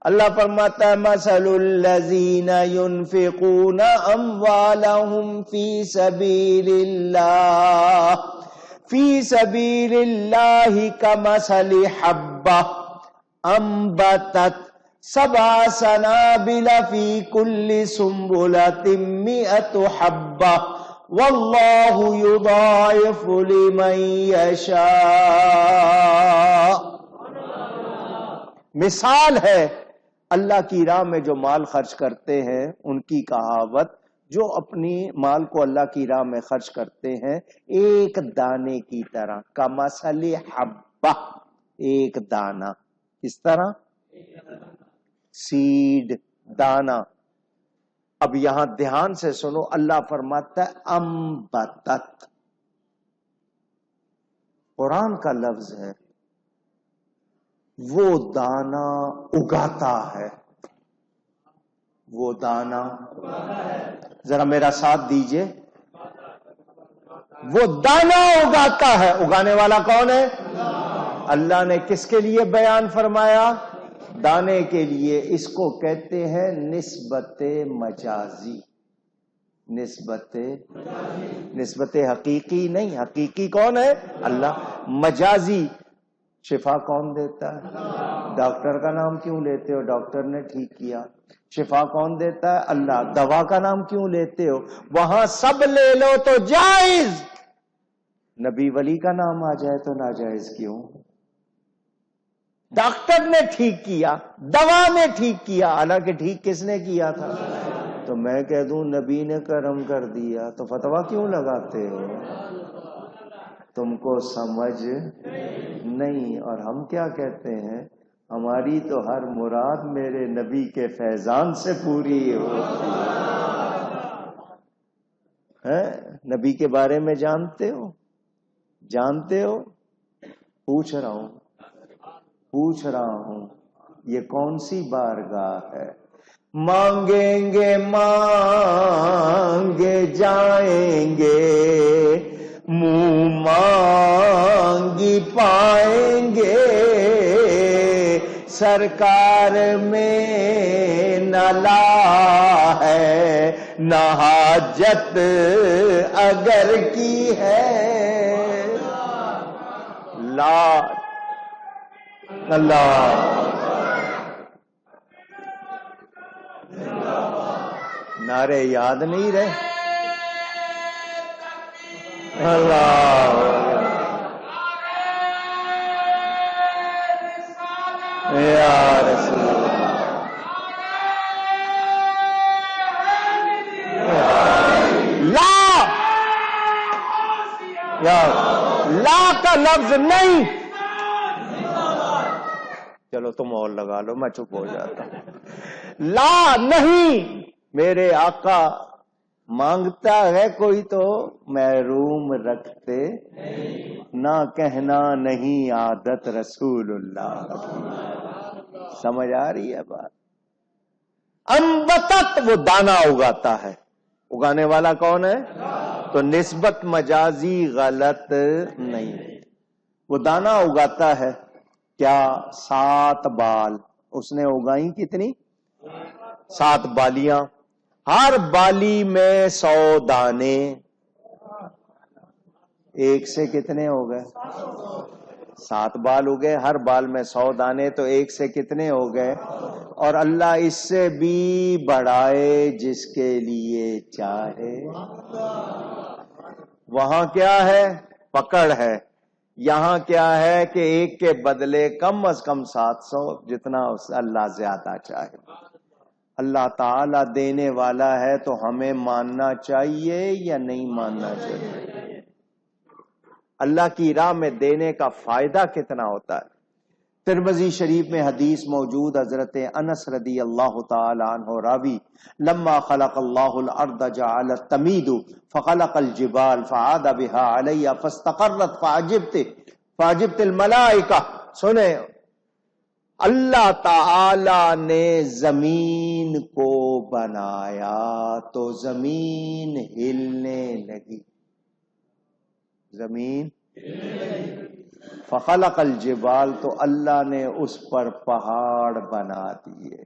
اللہ فرماتا ہے مثل الذین ينفقون اموالهم فی سبیل اللہ کمثل حبہ انبتت سبع سنابل فی کل سنبلۃ مئۃ حبہ واللہ یضاعف لمن یشاء۔ مثال ہے اللہ کی راہ میں جو مال خرچ کرتے ہیں ان کی کہاوت، جو اپنی مال کو اللہ کی راہ میں خرچ کرتے ہیں ایک دانے کی طرح، کمثل حبہ، ایک دانہ، کس طرح؟ سیڈ، دانہ۔ اب یہاں دھیان سے سنو، اللہ فرماتا ہے انبتت، قرآن کا لفظ ہے، وہ دانہ اگاتا ہے، وہ دانہ، ذرا میرا ساتھ دیجئے، وہ دانہ اگاتا ہے۔ اگانے والا کون ہے؟ اللہ نے کس کے لیے بیان فرمایا؟ دانے کے لیے۔ اس کو کہتے ہیں نسبت مجازی، نسبت حقیقی نہیں، حقیقی کون ہے؟ اللہ۔ مجازی، شفا کون دیتا ہے؟ ڈاکٹر کا نام کیوں لیتے ہو؟ ڈاکٹر نے ٹھیک کیا۔ شفا کون دیتا ہے؟ اللہ۔ دوا کا نام کیوں لیتے ہو؟ وہاں سب لے لو تو جائز، نبی ولی کا نام آ جائے تو ناجائز کیوں؟ ڈاکٹر نے ٹھیک کیا، دوا نے ٹھیک کیا، حالانکہ ٹھیک کس نے کیا تھا؟ تو میں کہہ دوں نبی نے کرم کر دیا، تو فتویٰ کیوں لگاتے ہو؟ تم کو سمجھ نہیں۔ اور ہم کیا کہتے ہیں؟ ہماری تو ہر مراد میرے نبی کے فیضان سے پوری ہو۔ نبی کے بارے میں جانتے ہو؟ جانتے ہو؟ پوچھ رہا ہوں یہ کون سی بارگاہ ہے؟ مانگیں گے مانگے جائیں گے، منہ مانگی پائیں گے، سرکار میں نہ لا ہے نہ حاجت اگر کی ہے، لا اللہ۔ نعرے یاد نہیں رہے؟ اللہ یا رسول لا، لا کا لفظ نہیں۔ چلو تم اور لگا لو، میں چپ ہو جاتا ہوں۔ لا نہیں، میرے آقا مانگتا ہے کوئی تو محروم رکھتے، نہ کہنا نہیں عادت رسول اللہ۔ سمجھ آ رہی ہے بات؟ انبتت، وہ دانہ اگاتا ہے، اگانے والا کون ہے؟ تو نسبت مجازی غلط نہیں۔ وہ دانہ اگاتا ہے، کیا؟ 7 بال، اس نے اگائیں کتنی؟ 7 بالیاں، ہر بالی میں 100 دانے، ایک سے کتنے ہو گئے؟ 7 بال ہو گئے، ہر بال میں 100 دانے، تو ایک سے کتنے ہو گئے؟ اور اللہ اس سے بھی بڑھائے جس کے لیے چاہے۔ وہاں کیا ہے؟ پکڑ ہے۔ یہاں کیا ہے کہ ایک کے بدلے کم از کم 700، جتنا اللہ زیادہ چاہے۔ اللہ تعالی دینے والا ہے تو ہمیں ماننا چاہیے یا نہیں ماننا چاہیے؟ اللہ کی راہ میں دینے کا فائدہ کتنا ہوتا ہے؟ ترمذی شریف میں حدیث موجود، حضرت انس رضی اللہ تعالی عنہ راوی، لما خلق اللہ الارض جعلت تمید فخلق الجبال فعاد بها علی فاستقرت فعجبت الملائکہ۔ سنیں، اللہ تعالی نے زمین کو بنایا تو زمین ہلنے لگی، زمین فخلق الجبال، تو اللہ نے اس پر پہاڑ بنا دیے.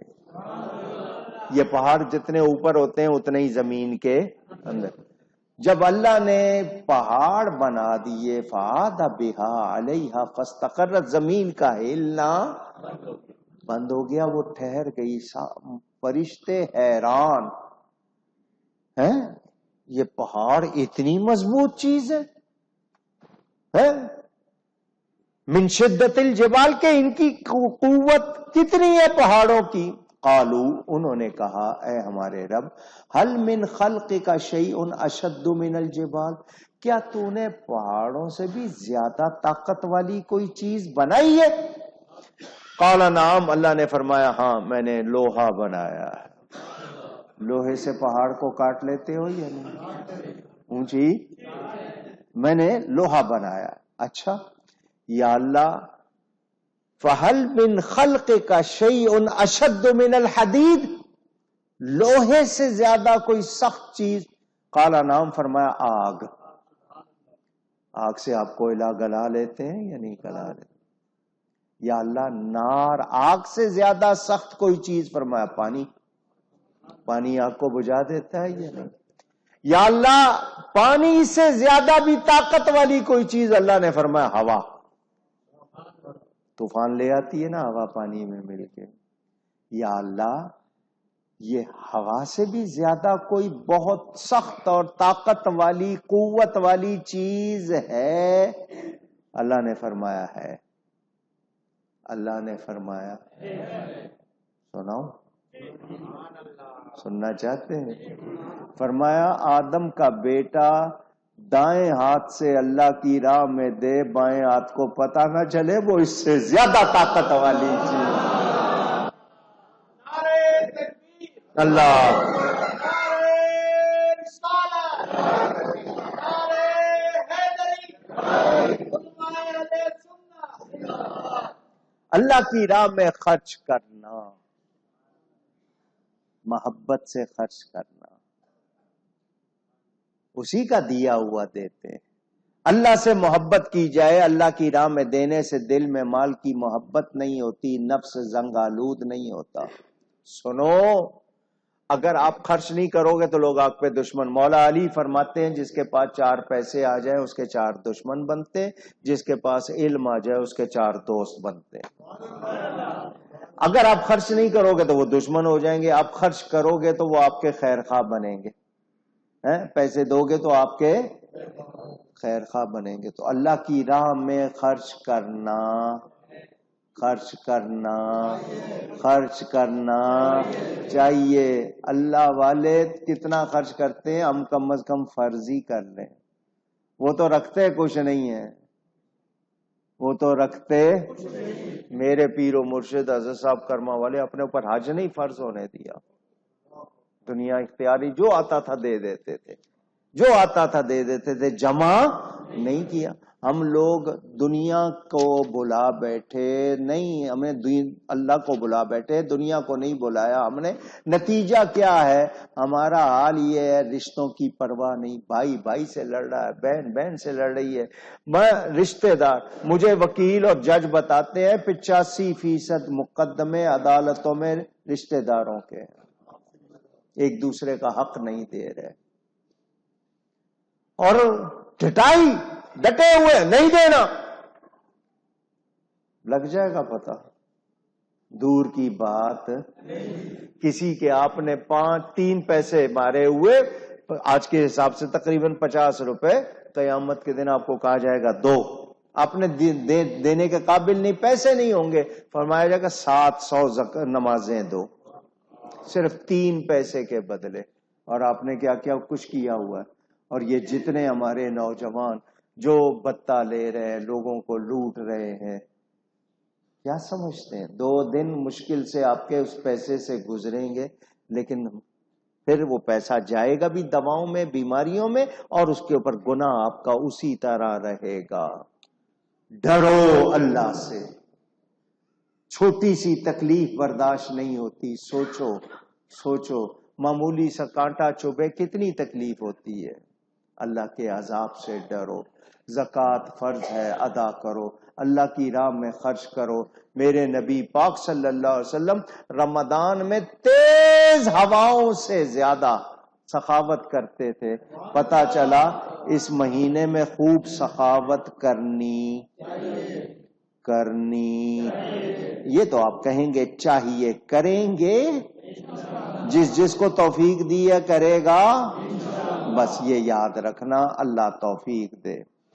یہ پہاڑ جتنے اوپر ہوتے ہیں اتنے ہی زمین کے اندر. جب اللہ نے پہاڑ بنا دیے فعاد بہا علیہا فاستقرت، زمین کا ہلنا بند ہو گیا، وہ ٹھہر گئی. فرشتے حیران ہیں، یہ پہاڑ اتنی مضبوط چیز ہے، من شدت الجبال، کے ان کی قوت کتنی ہے پہاڑوں کی. قالو، انہوں نے کہا اے ہمارے رب، ہل من خلقک شیء اشد من الجبال، کیا تو نے پہاڑوں سے بھی زیادہ طاقت والی کوئی چیز بنائی ہے؟ قال نعم، اللہ نے فرمایا ہاں میں نے لوہا بنایا ہے. لوہے سے پہاڑ کو کاٹ لیتے ہو یا نہیں؟ اونچی، میں نے لوہا بنایا. اچھا یا اللہ، فَهَلْ مِنْ خَلْقِكَ شَيْءٌ أَشَدُّ مِنَ الْحَدِيدِ، لوہے سے زیادہ کوئی سخت چیز؟ قال نعم، فرمایا آگ. آگ سے آپ کوئلہ گلا لیتے ہیں یا نہیں گلا لیتے؟ یا اللہ نار، آگ سے زیادہ سخت کوئی چیز؟ فرمایا پانی. پانی آگ کو بجھا دیتا ہے یا نہیں؟ یا اللہ پانی سے زیادہ بھی طاقت والی کوئی چیز؟ اللہ نے فرمایا ہوا. طوفان لے آتی ہے نا ہوا پانی میں مل کے. یا اللہ یہ ہوا سے بھی زیادہ کوئی بہت سخت اور طاقت والی قوت والی چیز ہے؟ اللہ نے فرمایا ہے. اللہ نے فرمایا سناؤ، سننا چاہتے ہیں؟ فرمایا آدم کا بیٹا دائیں ہاتھ سے اللہ کی راہ میں دے، بائیں ہاتھ کو پتہ نہ چلے، وہ اس سے زیادہ طاقت والی چیز. اللہ اللہ کی راہ میں خرچ کرنا، محبت سے خرچ کرنا، اسی کا دیا ہوا دیتے ہیں. اللہ سے محبت کی جائے، اللہ کی راہ میں دینے سے دل میں مال کی محبت نہیں ہوتی، نفس زنگ آلود نہیں ہوتا. سنو، اگر آپ خرچ نہیں کرو گے تو لوگ آپ پہ دشمن. مولا علی فرماتے ہیں جس کے پاس 4 پیسے آ جائیں اس کے 4 دشمن بنتے، جس کے پاس علم آ جائے اس کے 4 دوست بنتے. اگر آپ خرچ نہیں کرو گے تو وہ دشمن ہو جائیں گے، آپ خرچ کرو گے تو وہ آپ کے خیر خواہ بنیں گے. پیسے دو گے تو آپ کے خیر خواہ بنیں گے. تو اللہ کی راہ میں خرچ کرنا، خرچ کرنا، خرچ کرنا چاہیے. اللہ والے کتنا خرچ کرتے ہیں، ہم کم از کم فرض ہی کر لیں. وہ تو رکھتے کچھ نہیں ہے، وہ تو رکھتے. میرے پیر و مرشد حضرت صاحب کرما والے اپنے اوپر حج نہیں فرض ہونے دیا. دنیا اختیاری جو آتا تھا دے دیتے تھے، جو آتا تھا دے دیتے تھے، جمع نہیں کیا. ہم لوگ دنیا کو بلا بیٹھے نہیں، ہم نے اللہ کو بلا بیٹھے، دنیا کو نہیں بلایا ہم نے. نتیجہ کیا ہے؟ ہمارا حال یہ ہے، رشتوں کی پرواہ نہیں. بھائی بھائی سے لڑ رہا ہے، بہن بہن سے لڑ رہی ہے. میں رشتہ دار، مجھے وکیل اور جج بتاتے ہیں 85% مقدمے عدالتوں میں رشتہ داروں کے، ایک دوسرے کا حق نہیں دے رہے. اور ڈٹے ہوئے نہیں دینا. لگ جائے گا پتہ، دور کی بات. کسی کے آپ نے 3 پیسے مارے ہوئے، آج کے حساب سے تقریباً 50 روپے، قیامت کے دن آپ کو کہا جائے گا دو. آپ نے دینے کے قابل نہیں، پیسے نہیں ہوں گے. فرمایا جائے گا 700 نمازیں دو، صرف 3 پیسے کے بدلے. اور آپ نے کیا کیا؟ کچھ کیا ہوا ہے. اور یہ جتنے ہمارے نوجوان جو بتہ لے رہے ہیں، لوگوں کو لوٹ رہے ہیں، کیا سمجھتے ہیں 2 دن مشکل سے آپ کے اس پیسے سے گزریں گے، لیکن پھر وہ پیسہ جائے گا بھی دواؤں میں، بیماریوں میں، اور اس کے اوپر گناہ آپ کا اسی طرح رہے گا. ڈرو اللہ سے. چھوٹی سی تکلیف برداشت نہیں ہوتی. سوچو سوچو، معمولی سا کانٹا چبھے کتنی تکلیف ہوتی ہے. اللہ کے عذاب سے ڈرو. زکوٰۃ فرض ہے، ادا کرو. اللہ کی راہ میں خرچ کرو. میرے نبی پاک صلی اللہ علیہ وسلم رمضان میں تیز ہواؤں سے زیادہ سخاوت کرتے تھے. پتہ چلا اس مہینے میں خوب سخاوت کرنی. یہ تو آپ کہیں گے چاہیے، کریں گے؟ جس کو توفیق دی ہے کرے گا. بس یہ یاد رکھنا، اللہ توفیق دے.